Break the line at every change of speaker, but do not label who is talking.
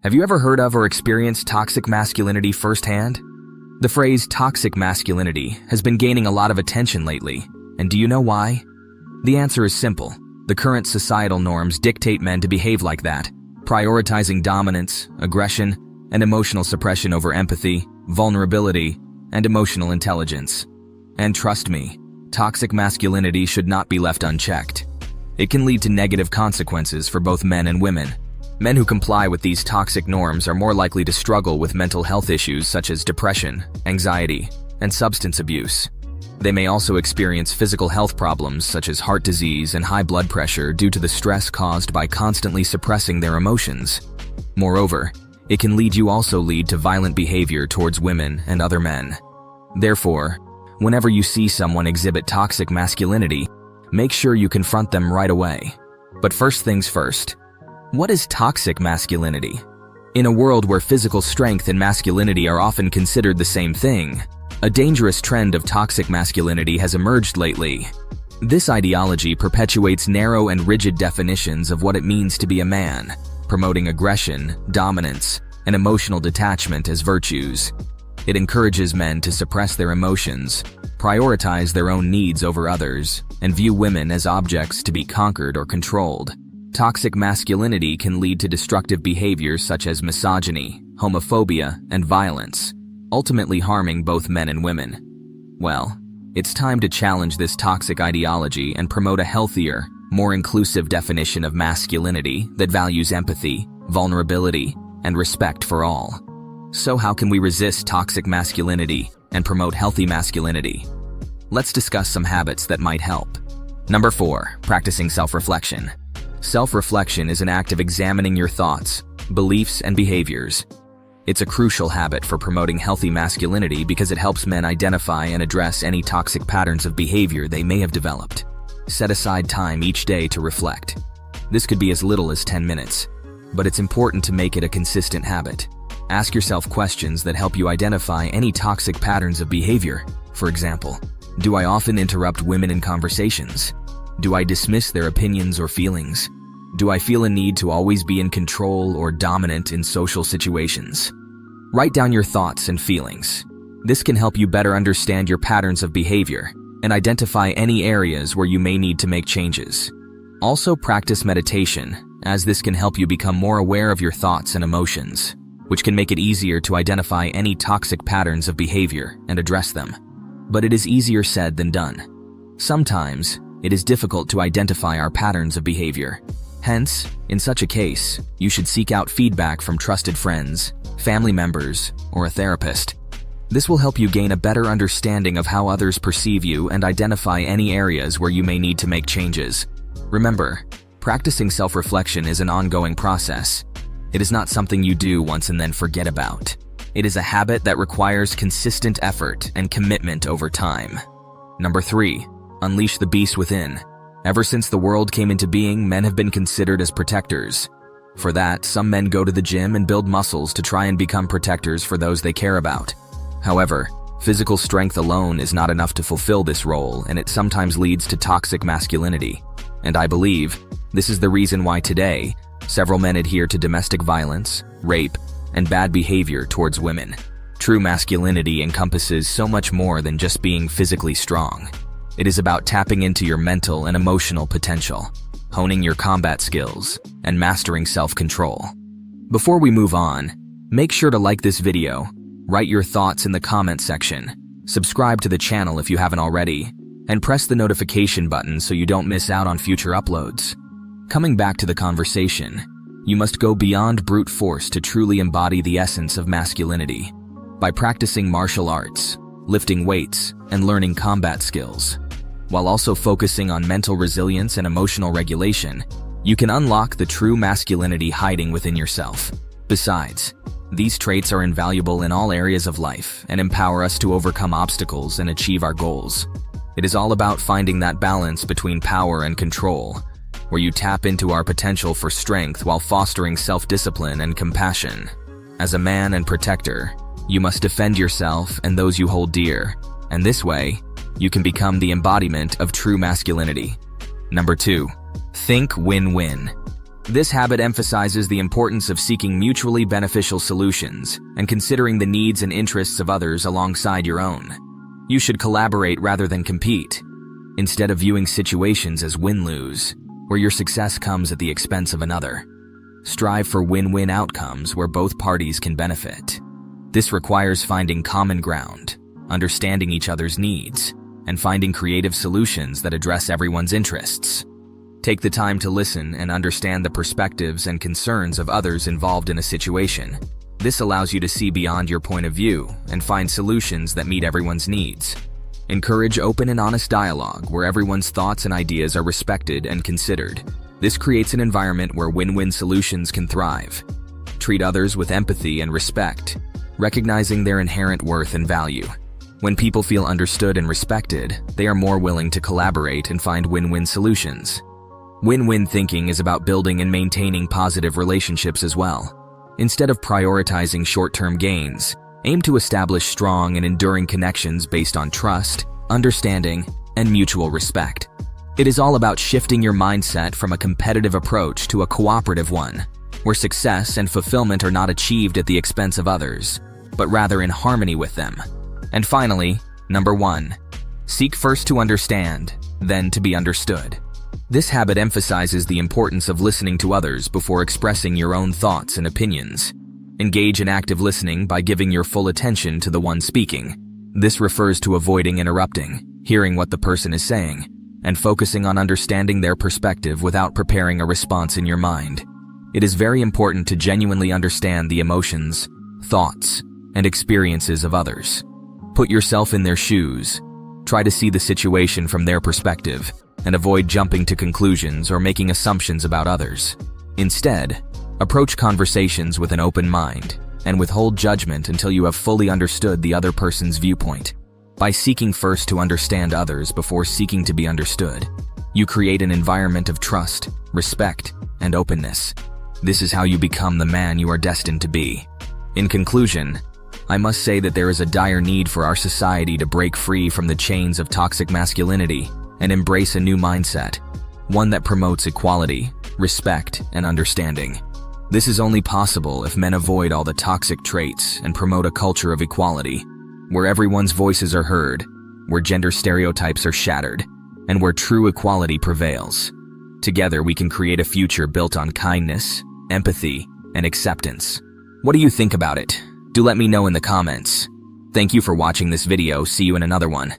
Have you ever heard of or experienced toxic masculinity firsthand? The phrase toxic masculinity has been gaining a lot of attention lately, and do you know why? The answer is simple. The current societal norms dictate men to behave like that, prioritizing dominance, aggression, and emotional suppression over empathy, vulnerability, and emotional intelligence. And trust me, toxic masculinity should not be left unchecked. It can lead to negative consequences for both men and women. Men who comply with these toxic norms are more likely to struggle with mental health issues such as depression, anxiety, and substance abuse. They may also experience physical health problems such as heart disease and high blood pressure due to the stress caused by constantly suppressing their emotions. Moreover, it can also lead to violent behavior towards women and other men. Therefore, whenever you see someone exhibit toxic masculinity, make sure you confront them right away. But first things first, what is toxic masculinity? In a world where physical strength and masculinity are often considered the same thing, a dangerous trend of toxic masculinity has emerged lately. This ideology perpetuates narrow and rigid definitions of what it means to be a man, promoting aggression, dominance, and emotional detachment as virtues. It encourages men to suppress their emotions, prioritize their own needs over others, and view women as objects to be conquered or controlled. Toxic masculinity can lead to destructive behaviors such as misogyny, homophobia, and violence, ultimately harming both men and women. Well, it's time to challenge this toxic ideology and promote a healthier, more inclusive definition of masculinity that values empathy, vulnerability, and respect for all. So how can we resist toxic masculinity and promote healthy masculinity? Let's discuss some habits that might help. Number 4, practicing self-reflection. Self-reflection is an act of examining your thoughts, beliefs, and behaviors. It's a crucial habit for promoting healthy masculinity because it helps men identify and address any toxic patterns of behavior they may have developed. Set aside time each day to reflect. This could be as little as 10 minutes, but it's important to make it a consistent habit. Ask yourself questions that help you identify any toxic patterns of behavior. For example, do I often interrupt women in conversations? Do I dismiss their opinions or feelings? Do I feel a need to always be in control or dominant in social situations? Write down your thoughts and feelings. This can help you better understand your patterns of behavior and identify any areas where you may need to make changes. Also practice meditation, as this can help you become more aware of your thoughts and emotions, which can make it easier to identify any toxic patterns of behavior and address them. But it is easier said than done. Sometimes, it is difficult to identify our patterns of behavior. Hence, in such a case, you should seek out feedback from trusted friends, family members, or a therapist. This will help you gain a better understanding of how others perceive you and identify any areas where you may need to make changes. Remember, practicing self-reflection is an ongoing process. It is not something you do once and then forget about. It is a habit that requires consistent effort and commitment over time. Number 3, unleash the beast within. Ever since the world came into being, men have been considered as protectors. For that, some men go to the gym and build muscles to try and become protectors for those they care about. However, physical strength alone is not enough to fulfill this role, and it sometimes leads to toxic masculinity. And I believe this is the reason why today, several men adhere to domestic violence, rape, and bad behavior towards women. True masculinity encompasses so much more than just being physically strong. It is about tapping into your mental and emotional potential, honing your combat skills, and mastering self-control. Before we move on, make sure to like this video, write your thoughts in the comment section, subscribe to the channel if you haven't already, and press the notification button so you don't miss out on future uploads. Coming back to the conversation, you must go beyond brute force to truly embody the essence of masculinity. By practicing martial arts, lifting weights, and learning combat skills, while also focusing on mental resilience and emotional regulation, you can unlock the true masculinity hiding within yourself. Besides, these traits are invaluable in all areas of life and empower us to overcome obstacles and achieve our goals. It is all about finding that balance between power and control, where you tap into our potential for strength while fostering self-discipline and compassion. As a man and protector, you must defend yourself and those you hold dear, and this way, you can become the embodiment of true masculinity. Number 2, think win-win. This habit emphasizes the importance of seeking mutually beneficial solutions and considering the needs and interests of others alongside your own. You should collaborate rather than compete, instead of viewing situations as win-lose, where your success comes at the expense of another. Strive for win-win outcomes where both parties can benefit. This requires finding common ground, understanding each other's needs, and finding creative solutions that address everyone's interests. Take the time to listen and understand the perspectives and concerns of others involved in a situation. This allows you to see beyond your point of view and find solutions that meet everyone's needs. Encourage open and honest dialogue where everyone's thoughts and ideas are respected and considered. This creates an environment where win-win solutions can thrive. Treat others with empathy and respect, recognizing their inherent worth and value. When people feel understood and respected, they are more willing to collaborate and find win-win solutions. Win-win thinking is about building and maintaining positive relationships as well. Instead of prioritizing short-term gains, aim to establish strong and enduring connections based on trust, understanding, and mutual respect. It is all about shifting your mindset from a competitive approach to a cooperative one, where success and fulfillment are not achieved at the expense of others, but rather in harmony with them. And finally, number 1, seek first to understand, then to be understood. This habit emphasizes the importance of listening to others before expressing your own thoughts and opinions. Engage in active listening by giving your full attention to the one speaking. This refers to avoiding interrupting, hearing what the person is saying, and focusing on understanding their perspective without preparing a response in your mind. It is very important to genuinely understand the emotions, thoughts, and experiences of others. Put yourself in their shoes. Try to see the situation from their perspective, and avoid jumping to conclusions or making assumptions about others. Instead, approach conversations with an open mind and withhold judgment until you have fully understood the other person's viewpoint. By seeking first to understand others before seeking to be understood, you create an environment of trust, respect, and openness. This is how you become the man you are destined to be. In conclusion, I must say that there is a dire need for our society to break free from the chains of toxic masculinity and embrace a new mindset, one that promotes equality, respect, and understanding. This is only possible if men avoid all the toxic traits and promote a culture of equality, where everyone's voices are heard, where gender stereotypes are shattered, and where true equality prevails. Together we can create a future built on kindness, empathy, and acceptance. What do you think about it? Do let me know in the comments. Thank you for watching this video. See you in another one.